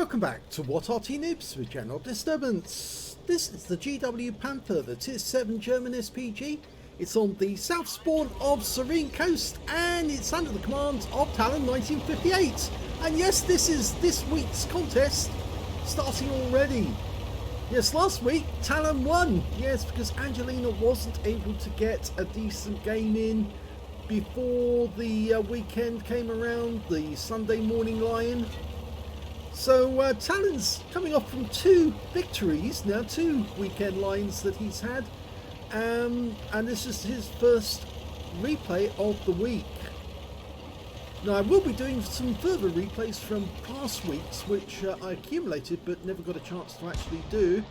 Welcome back to What Arty Noobs with General Disturbance. This is the GW Panther, the Tier 7 German SPG. It's on the south spawn of Serene coast and it's under the command of talon1958. And yes, this is this week's contest starting already. Yes, last week Talon won. Yes, because Angelina wasn't able to get a decent game in before the weekend came around, the Sunday morning lion. So Talon's coming off from 2 victories now, 2 weekend lines that he's had, and this is his first replay of the week. Now I will be doing some further replays from past weeks which I accumulated but never got a chance to actually do.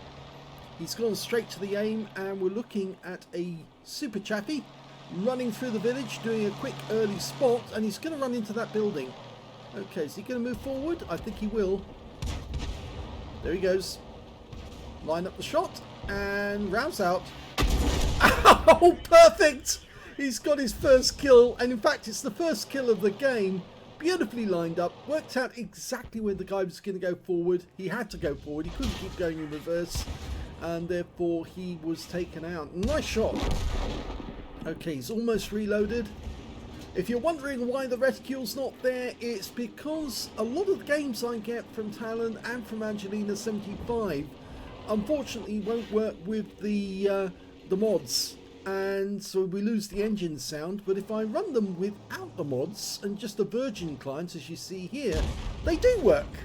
He's gone straight to the aim and we're looking at a super chappy running through the village, doing a quick early spot, and he's going to run into that building. Okay, is he going to move forward? I think he will. There he goes. Line up the shot and rounds out. Oh, perfect! He's got his first kill, and in fact it's the first kill of the game. Beautifully lined up, worked out exactly when the guy was going to go forward. He had to go forward, he couldn't keep going in reverse, and therefore he was taken out. Nice shot. Okay, he's almost reloaded. If you're wondering why the reticule's not there, it's because a lot of the games I get from Talon and from Angelina75 unfortunately won't work with the mods, and so we lose the engine sound. But if I run them without the mods and just a virgin client, as you see here, they do work.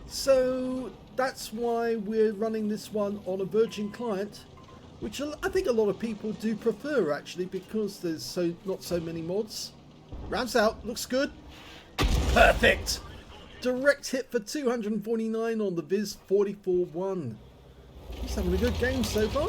So that's why we're running this one on a virgin client, which I think a lot of people do prefer actually, because there's not so many mods. Rounds out, looks good. Perfect! Direct hit for 249 on the Viz 44-1. He's having a good game so far.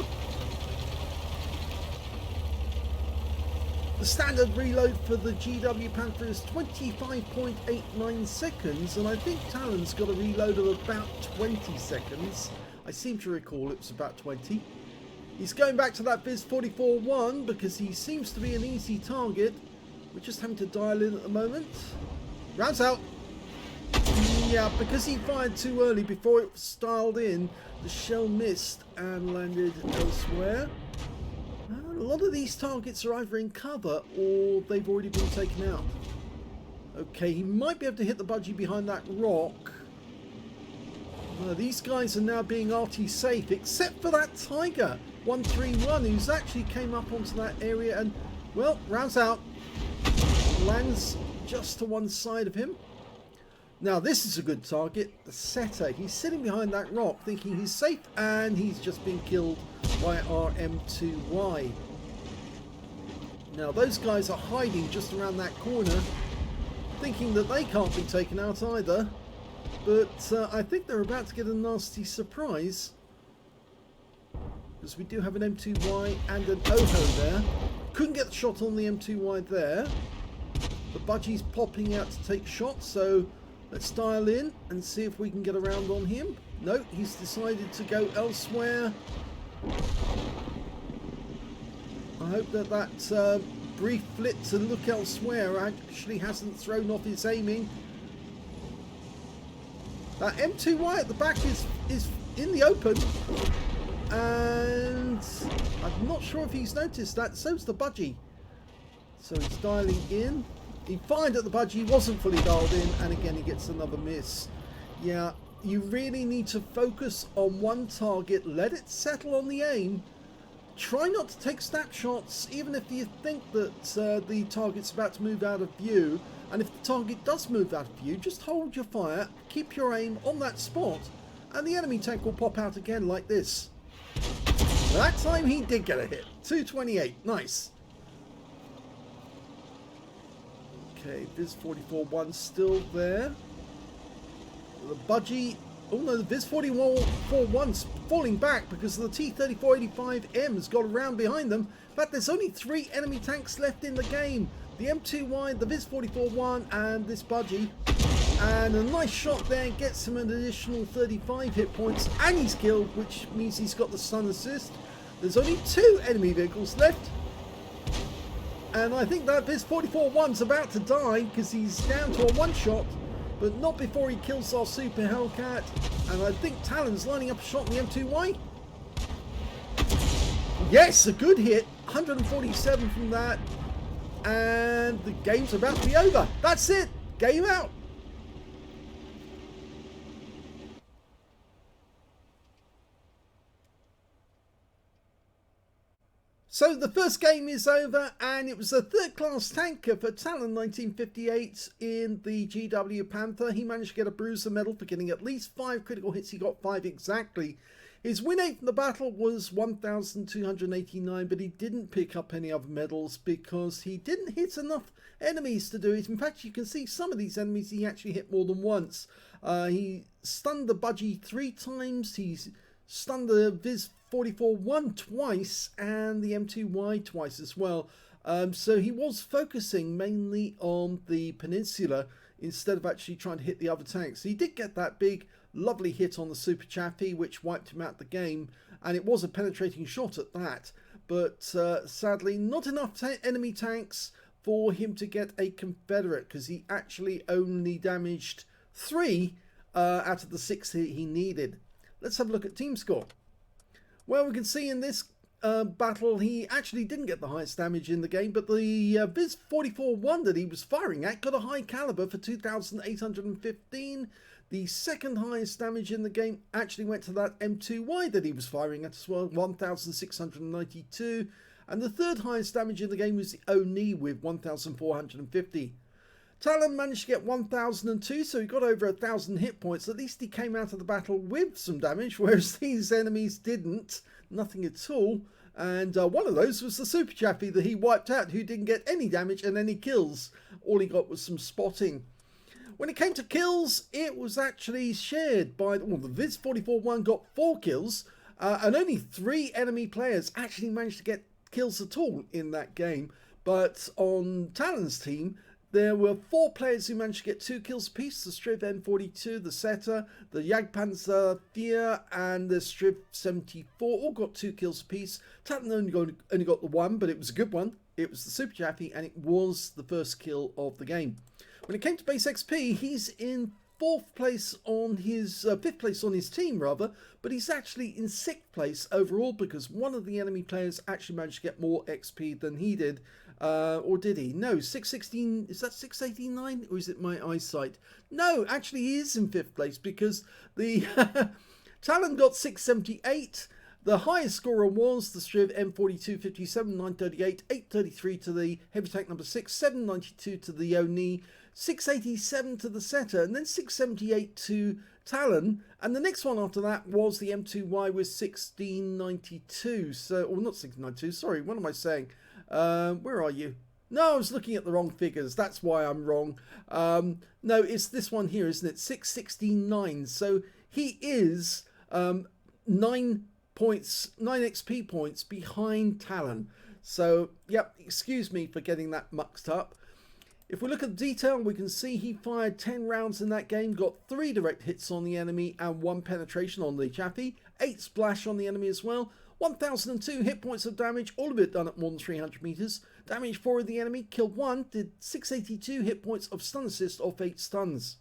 The standard reload for the GW Panther is 25.89 seconds, and I think Talon's got a reload of about 20 seconds. I seem to recall it was about 20. He's going back to that Viz 44-1 because he seems to be an easy target. We're just having to dial in at the moment. Rounds out. Yeah, because he fired too early before it was dialed in, the shell missed and landed elsewhere. A lot of these targets are either in cover or they've already been taken out. Okay, he might be able to hit the budgie behind that rock. These guys are now being Arty safe, except for that Tiger 131 who's actually came up onto that area and, well, rounds out. Lands just to one side of him. Now this is a good target, the setter. He's sitting behind that rock thinking he's safe, and he's just been killed by our M2Y. Now those guys are hiding just around that corner, thinking that they can't be taken out either, but I think they're about to get a nasty surprise, because we do have an M2Y and an OHO there. Couldn't get the shot on the M2Y there. The budgie's popping out to take shots, so let's dial in and see if we can get around on him. No, he's decided to go elsewhere. I hope that that brief flit to look elsewhere actually hasn't thrown off his aiming. That M2Y at the back is in the open, and I'm not sure if he's noticed that. So's the budgie. So he's dialing in. He fired at the budgie, wasn't fully dialed in, and again he gets another miss. Yeah, you really need to focus on one target, let it settle on the aim. Try not to take snapshots, even if you think that the target's about to move out of view. And if the target does move out of view, just hold your fire, keep your aim on that spot, and the enemy tank will pop out again like this. That time he did get a hit. 228, nice. Okay, Viz 44-1 still there. The budgie, oh no, the Viz 44-1's falling back because the T-3485M has got around behind them. In fact, there's only 3 enemy tanks left in the game. The M2Y, the Viz 44-1 and this budgie. And a nice shot there gets him an additional 35 hit points, and he's killed, which means he's got the stun assist. There's only 2 enemy vehicles left. And I think that Viz 44-1's about to die because he's down to a one shot. but not before he kills our Super Hellcat. And I think Talon's lining up a shot on the M2Y. Yes, a good hit. 147 from that. And the game's about to be over. That's it. Game out. So the first game is over, and it was a third-class tanker for talon1958 in the GW Panther. He managed to get a bruiser medal for getting at least 5 critical hits. He got 5 exactly. His win rate from the battle was 1,289, but he didn't pick up any other medals because he didn't hit enough enemies to do it. In fact, you can see some of these enemies he actually hit more than once. He stunned the Budgie 3 times. He's stunned the Viz 44-1 twice and the M2Y twice as well. So he was focusing mainly on the peninsula instead of actually trying to hit the other tanks. He did get that big lovely hit on the Super Chaffee, which wiped him out the game, and it was a penetrating shot at that. But sadly, not enough enemy tanks for him to get a Confederate, because he actually only damaged 3 out of the 6 he needed. Let's have a look at team score. Well, we can see in this battle he actually didn't get the highest damage in the game, but the Viz 44-1 that he was firing at got a high caliber for 2,815. The second highest damage in the game actually went to that M2Y that he was firing at as well, 1,692. And the third highest damage in the game was the Oni with 1,450. Talon managed to get 1,002, so he got over 1,000 hit points. At least he came out of the battle with some damage, whereas these enemies didn't. Nothing at all. And one of those was the Super Chaffee that he wiped out, who didn't get any damage and any kills. All he got was some spotting. When it came to kills, it was actually shared by... Well, the Viz 44-1 got 4 kills, and only 3 enemy players actually managed to get kills at all in that game. But on Talon's team, there were 4 players who managed to get 2 kills apiece. The Striv N42, the Setter, the Jagdpanzer 4 and the Striv 74 all got 2 kills apiece. Talon only got the 1, but it was a good one. It was the Super Chaffee, and it was the first kill of the game. When it came to base XP, he's in 4th place on his 5th place on his team rather, but he's actually in 6th place overall because one of the enemy players actually managed to get more XP than he did. Or did he? No, 616, is that 689 or is it my eyesight? No, actually he is in 5th place because the Talon got 678. The highest scorer was the Striv M4257, 938, 833 to the heavy tank number 6, 792 to the Oni, 687 to the Setter, and then 678 to Talon. And the next one after that was the M2Y with 1692. So, or not 1692, sorry, what am I saying? Where are you? No, I was looking at the wrong figures. That's why I'm wrong. No, it's this one here, isn't it? 669. So he is 9 XP points behind Talon. So, yep, excuse me for getting that mucked up. If we look at the detail, we can see he fired 10 rounds in that game, got 3 direct hits on the enemy and 1 penetration on the Chaffee, 8 splash on the enemy as well, 1,002 hit points of damage, all of it done at more than 300 meters. Damage 4 of the enemy, killed 1, did 682 hit points of stun assist off 8 stuns.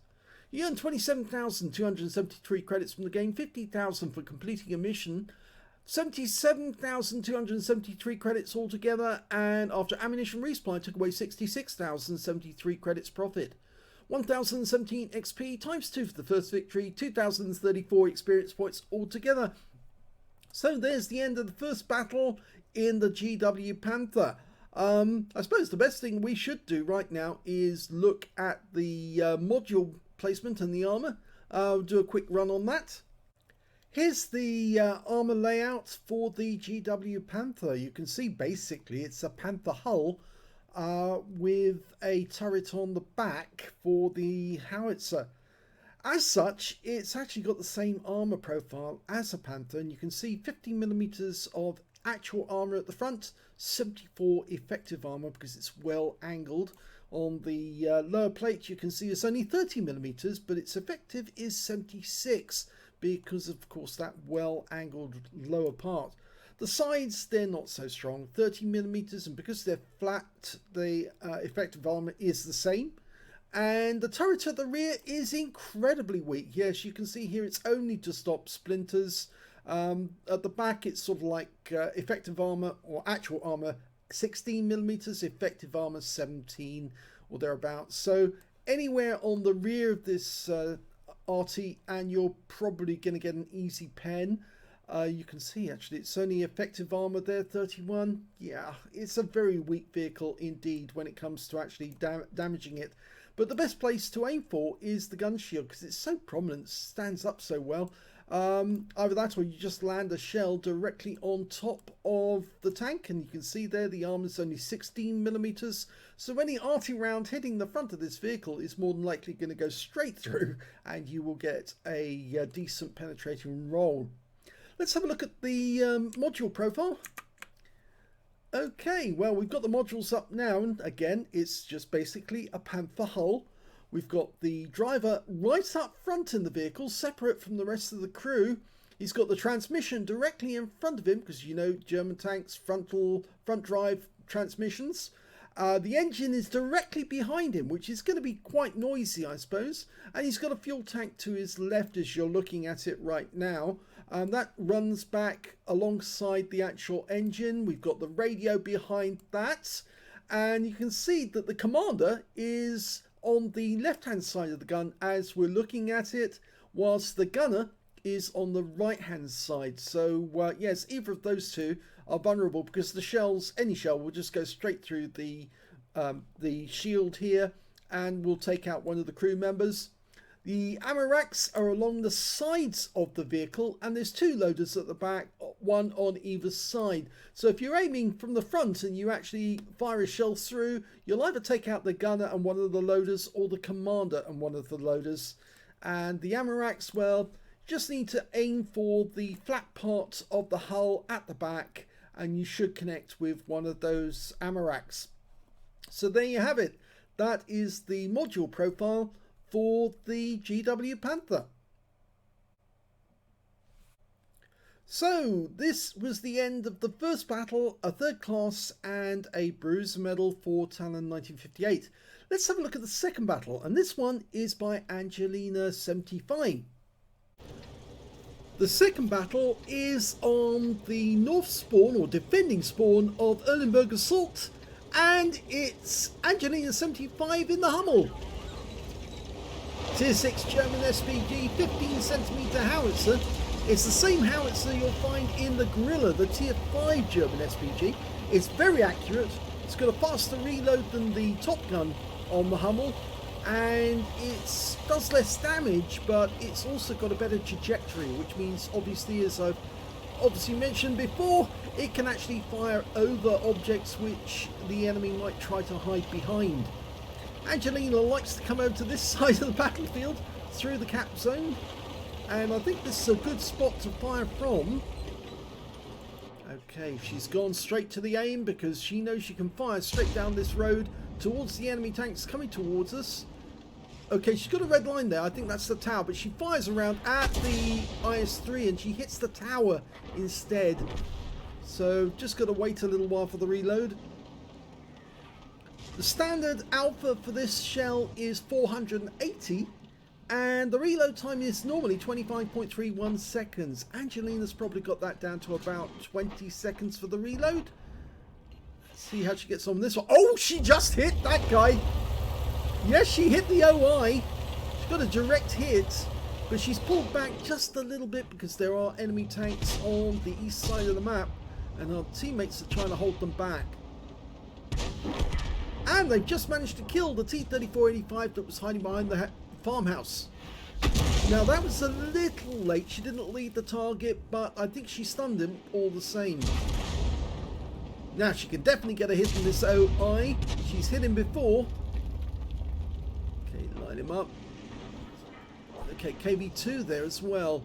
He earned 27,273 credits from the game, 50,000 for completing a mission, 77,273 credits altogether, and after ammunition resupply took away 66,073 credits profit. 1,017 XP times 2 for the first victory, 2,034 experience points altogether. So there's the end of the first battle in the GW Panther. I suppose the best thing we should do right now is look at the module placement and the armor. I'll do a quick run on that. Here's the armor layout for the GW Panther. You can see basically it's a Panther hull with a turret on the back for the howitzer. As such, it's actually got the same armor profile as a Panther, and you can see 50mm of actual armor at the front, 74 effective armor because it's well angled. On the lower plate you can see it's only 30mm, but its effective is 76 because of course that well angled lower part. The sides, they're not so strong, 30mm, and because they're flat, the effective armor is the same. And the turret at the rear is incredibly weak. Yes, you can see here it's only to stop splinters. At the back it's sort of like effective armor or actual armor 16 millimeters, effective armor 17 or thereabouts. So anywhere on the rear of this Arty and you're probably going to get an easy pen. You can see actually it's only effective armor there, 31. Yeah, it's a very weak vehicle indeed when it comes to actually damaging it. But the best place to aim for is the gun shield because it's so prominent, stands up so well. Either that or you just land a shell directly on top of the tank, and you can see there the armor is only 16 millimeters. So any Arty round hitting the front of this vehicle is more than likely going to go straight through, and you will get a decent penetrating roll. Let's have a look at the module profile. Okay, well, we've got the modules up now, and again, it's just basically a Panther hull. We've got the driver right up front in the vehicle, separate from the rest of the crew. He's got the transmission directly in front of him, because you know German tanks, front drive transmissions. The engine is directly behind him, which is going to be quite noisy, I suppose. And he's got a fuel tank to his left as you're looking at it right now. That runs back alongside the actual engine. We've got the radio behind that. And you can see that the commander is on the left-hand side of the gun as we're looking at it, whilst the gunner is on the right-hand side. So, yes, either of those two are vulnerable because the shells, any shell, will just go straight through the shield here and will take out one of the crew members. The ammo racks are along the sides of the vehicle, and there's two loaders at the back, one on either side. So if you're aiming from the front and you actually fire a shell through, you'll either take out the gunner and one of the loaders or the commander and one of the loaders. And the ammo racks, well, just need to aim for the flat part of the hull at the back and you should connect with one of those ammo racks. So there you have it. That is the module profile for the GW Panther. So this was the end of the first battle, a third class and a bruiser medal for talon1958. Let's have a look at the second battle, and this one is by angelina75. The second battle is on the north spawn or defending spawn of Erlenberg assault, and it's angelina75 in the Hummel. Tier 6 German SPG 15cm howitzer. It's the same howitzer you'll find in the Gorilla, the Tier 5 German SPG. It's very accurate, it's got a faster reload than the Top Gun on the Hummel, and it does less damage, but it's also got a better trajectory, which means obviously, as I've mentioned before, it can actually fire over objects which the enemy might try to hide behind. Angelina likes to come over to this side of the battlefield through the cap zone, and I think this is a good spot to fire from. Okay, she's gone straight to the aim because she knows she can fire straight down this road towards the enemy tanks coming towards us. Okay, she's got a red line there, I think that's the tower, but she fires around at the IS-3 and she hits the tower instead. So just got to wait a little while for the reload. The standard alpha for this shell is 480, and the reload time is normally 25.31 seconds. Angelina's probably got that down to about 20 seconds for the reload. Let's see how she gets on this one. Oh, she just hit that guy. Yes, she hit the OI. She's got a direct hit, but she's pulled back just a little bit because there are enemy tanks on the east side of the map, and our teammates are trying to hold them back. And they've just managed to kill the T-3485 that was hiding behind the farmhouse. Now that was a little late. She didn't lead the target, but I think she stunned him all the same. Now she can definitely get a hit in this OI. She's hit him before. Okay, line him up. Okay, KV2 there as well.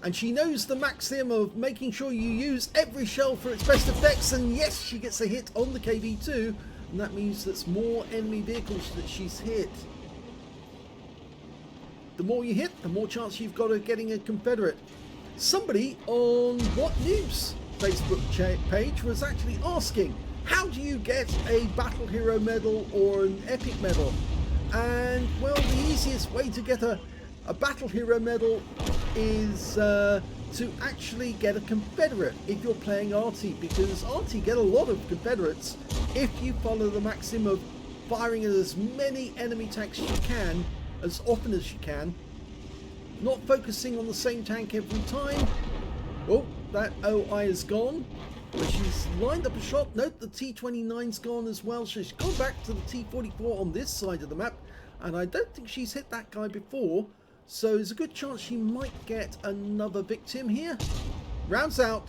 And she knows the maxim of making sure you use every shell for its best effects, and yes, she gets a hit on the KV2. And that means there's more enemy vehicles that she's hit. The more you hit, the more chance you've got of getting a Confederate. Somebody on What Noobs Facebook page was actually asking, how do you get a Battle Hero medal or an Epic medal? And well, the easiest way to get a battle hero medal is to actually get a Confederate if you're playing Arty, because Arty get a lot of Confederates if you follow the maxim of firing at as many enemy tanks as you can, as often as you can, not focusing on the same tank every time. Oh, that OI is gone. But she's lined up a shot. Note the T-29's gone as well. So she's gone back to the T-44 on this side of the map. And I don't think she's hit that guy before. So there's a good chance she might get another victim here. Rounds out.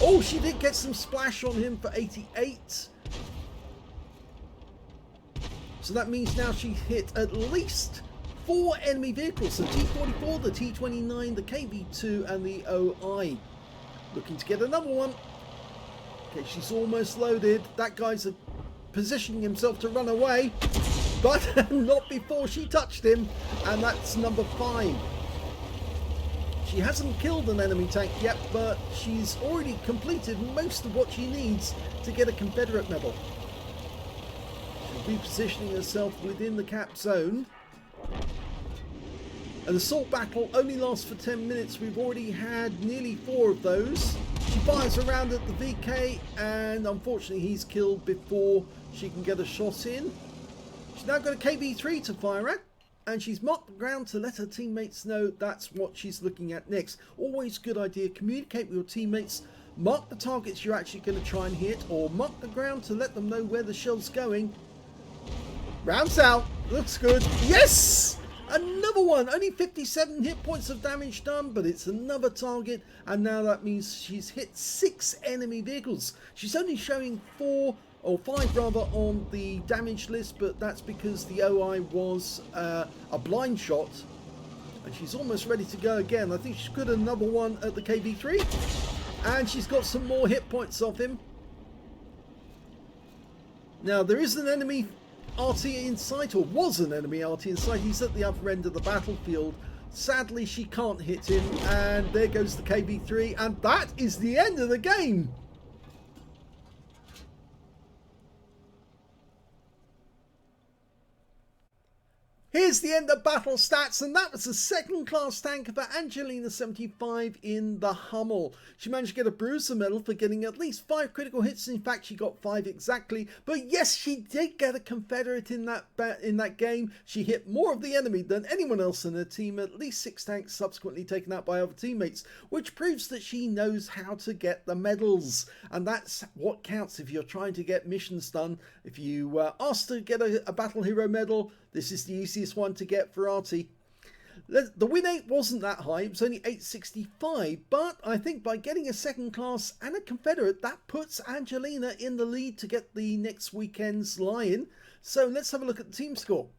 Oh, she did get some splash on him for 88. So that means now she hit at least 4 enemy vehicles. The T-44, the T-29, the KV-2 and the OI. Looking to get another one. Okay, she's almost loaded. That guy's positioning himself to run away, but not before she touched him. And that's number 5. She hasn't killed an enemy tank yet, but she's already completed most of what she needs to get a Confederate medal. She's repositioning herself within the cap zone. An assault battle only lasts for 10 minutes. We've already had nearly 4 of those. She fires around at the VK, and unfortunately he's killed before she can get a shot in. She's now got a KV-3 to fire at, and she's marked the ground to let her teammates know that's what she's looking at next. Always a good idea. Communicate with your teammates. Mark the targets you're actually going to try and hit, or mark the ground to let them know where the shell's going. Rounds out. Looks good. Yes! Another one. Only 57 hit points of damage done, but it's another target, and now that means she's hit 6 enemy vehicles. She's only showing 4 or 5 rather on the damage list, but that's because the OI was a blind shot, and she's almost ready to go again. I think she's got another one at the KV-3, and she's got some more hit points off him. Now there is an enemy Arty in sight, or was an enemy Arty in sight. He's at the other end of the battlefield. Sadly, she can't hit him, and there goes the KV-3, and that is the end of the game. Here's the end of battle stats, and that was the second class tank for Angelina75 in the Hummel. She managed to get a bruiser medal for getting at least 5 critical hits. In fact, she got 5 exactly. But yes, she did get a Confederate in that game. She hit more of the enemy than anyone else in her team. At least 6 tanks subsequently taken out by other teammates, which proves that she knows how to get the medals. And that's what counts if you're trying to get missions done. If you ask to get a battle hero medal, this is the easiest one to get for Arty. The win rate wasn't that high, it was only 865, but I think by getting a second class and a Confederate, that puts Angelina in the lead to get the next weekend's Lion. So let's have a look at the team score.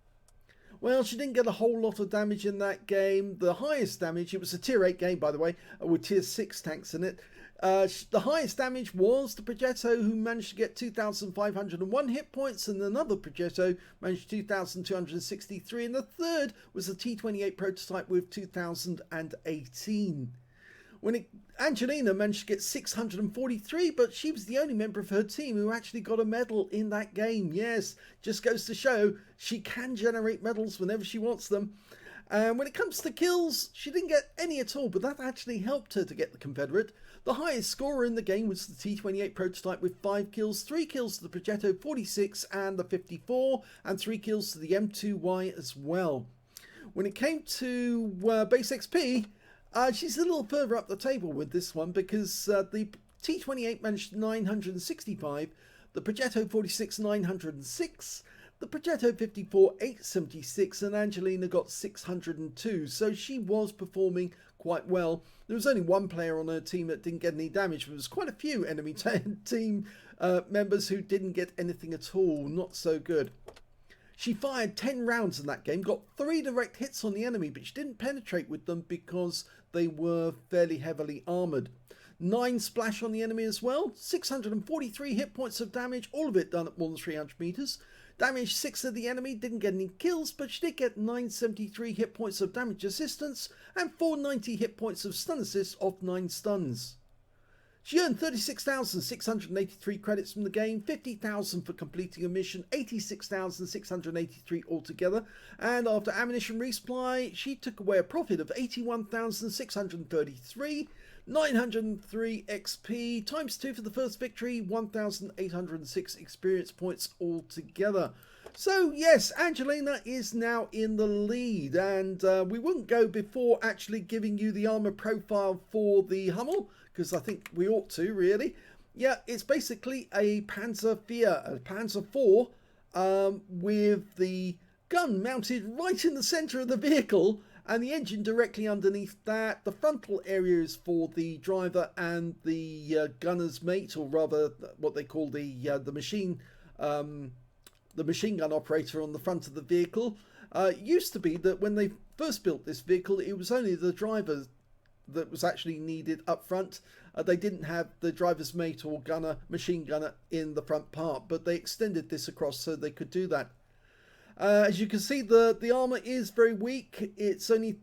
Well, she didn't get a whole lot of damage in that game. The highest damage, it was a tier 8 game by the way, with tier 6 tanks in it. The highest damage was the Progetto, who managed to get 2,501 hit points, and another Progetto managed 2,263, and the third was the T-28 prototype with 2,018. Angelina managed to get 643, but she was the only member of her team who actually got a medal in that game. Yes, just goes to show she can generate medals whenever she wants them. And when it comes to kills, she didn't get any at all, but that actually helped her to get the Confederate. The highest scorer in the game was the T-28 prototype with 5 kills, 3 kills to the Progetto 46 and the 54, and 3 kills to the M2Y as well. When it came to base XP, she's a little further up the table with this one, because the T-28 managed 965, the Progetto 46 906, the Progetto 54 876, and Angelina got 602, so she was performing quite well. There was only one player on her team that didn't get any damage, but there was quite a few enemy team members who didn't get anything at all. Not so good. She fired 10 rounds in that game, got 3 direct hits on the enemy, but she didn't penetrate with them because they were fairly heavily armoured. 9 splash on the enemy as well, 643 hit points of damage, all of it done at more than 300 meters. Damaged 6 of the enemy, didn't get any kills, but she did get 973 hit points of damage assistance and 490 hit points of stun assist off 9 stuns. She earned 36,683 credits from the game, 50,000 for completing a mission, 86,683 altogether, and after ammunition resupply, she took away a profit of 81,633, 903 XP, times 2 for the first victory, 1,806 experience points altogether. So yes, Angelina is now in the lead, and we wouldn't go before actually giving you the armor profile for the Hummel, because I think we ought to, really. Yeah, it's basically a Panzer IV with the gun mounted right in the center of the vehicle and the engine directly underneath that. The frontal area is for the driver and the gunner's mate, or rather what they call the machine gun operator on the front of the vehicle. It used to be that when they first built this vehicle, it was only the driver that was actually needed up front. They didn't have the driver's mate or machine gunner in the front part, but they extended this across so they could do that. As you can see, the armor is very weak. It's only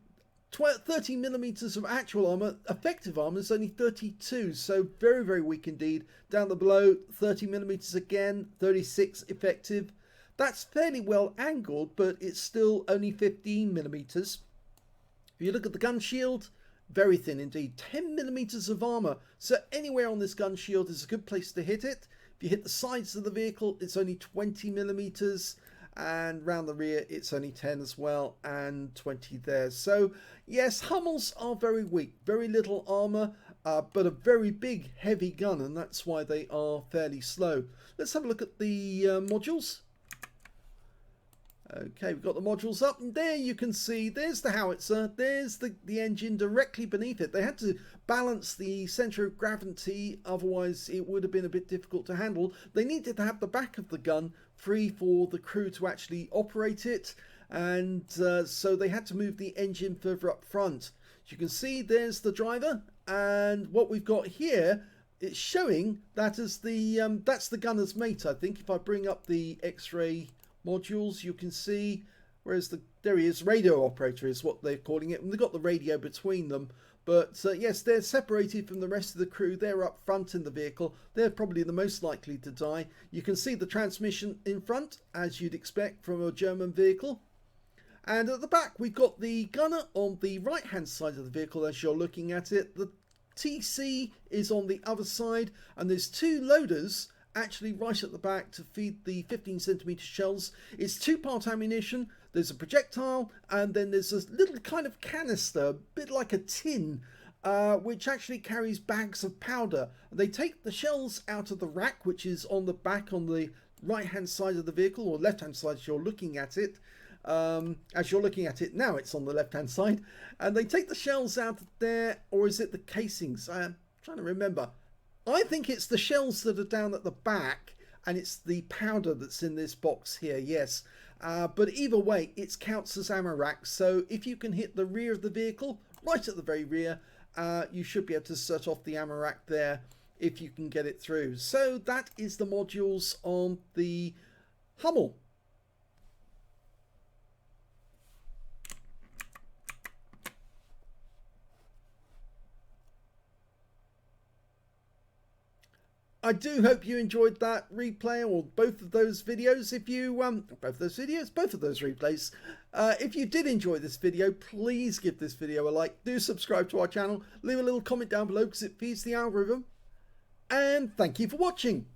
30 millimeters of actual armor. Effective armor is only 32, so very, very weak indeed. Down below, 30 millimeters again, 36 effective. That's fairly well angled, but it's still only 15 millimeters. If you look at the gun shield, very thin indeed, 10 millimeters of armor. So anywhere on this gun shield is a good place to hit it. If you hit the sides of the vehicle, it's only 20 millimeters. And round the rear it's only 10 as well, and 20 there. So yes, Hummels are very weak, very little armor, but a very big heavy gun, and that's why they are fairly slow. Let's have a look at the modules. Okay, we've got the modules up, and there you can see there's the howitzer, there's the engine directly beneath it. They had to balance the centre of gravity, otherwise it would have been a bit difficult to handle. They needed to have the back of the gun free for the crew to actually operate it, and so they had to move the engine further up front. As you can see, there's the driver, and what we've got here, it's showing that as the that's the gunner's mate. I think if I bring up the X-ray modules, you can see there he is. Radio operator is what they're calling it, and they've got the radio between them. But yes, they're separated from the rest of the crew. They're up front in the vehicle. They're probably the most likely to die. You can see the transmission in front, as you'd expect from a German vehicle. And at the back, we've got the gunner on the right hand side of the vehicle as you're looking at it. The TC is on the other side, and there's two loaders actually right at the back to feed the 15cm shells. It's two-part ammunition. There's a projectile, and then there's a little kind of canister, a bit like a tin, which actually carries bags of powder. They take the shells out of the rack, which is on the back on the right-hand side of the vehicle, or left-hand side as you're looking at it. As you're looking at it now, it's on the left-hand side. And they take the shells out of there, or is it the casings? I'm trying to remember. I think it's the shells that are down at the back, and it's the powder that's in this box here, yes. But either way, it counts as ammo rack. So if you can hit the rear of the vehicle, right at the very rear, you should be able to set off the ammo rack there if you can get it through. So that is the modules on the Hummel. I do hope you enjoyed that replay, or both of those videos. If you both of those replays. If you did enjoy this video, please give this video a like. Do subscribe to our channel. Leave a little comment down below because it feeds the algorithm. And thank you for watching.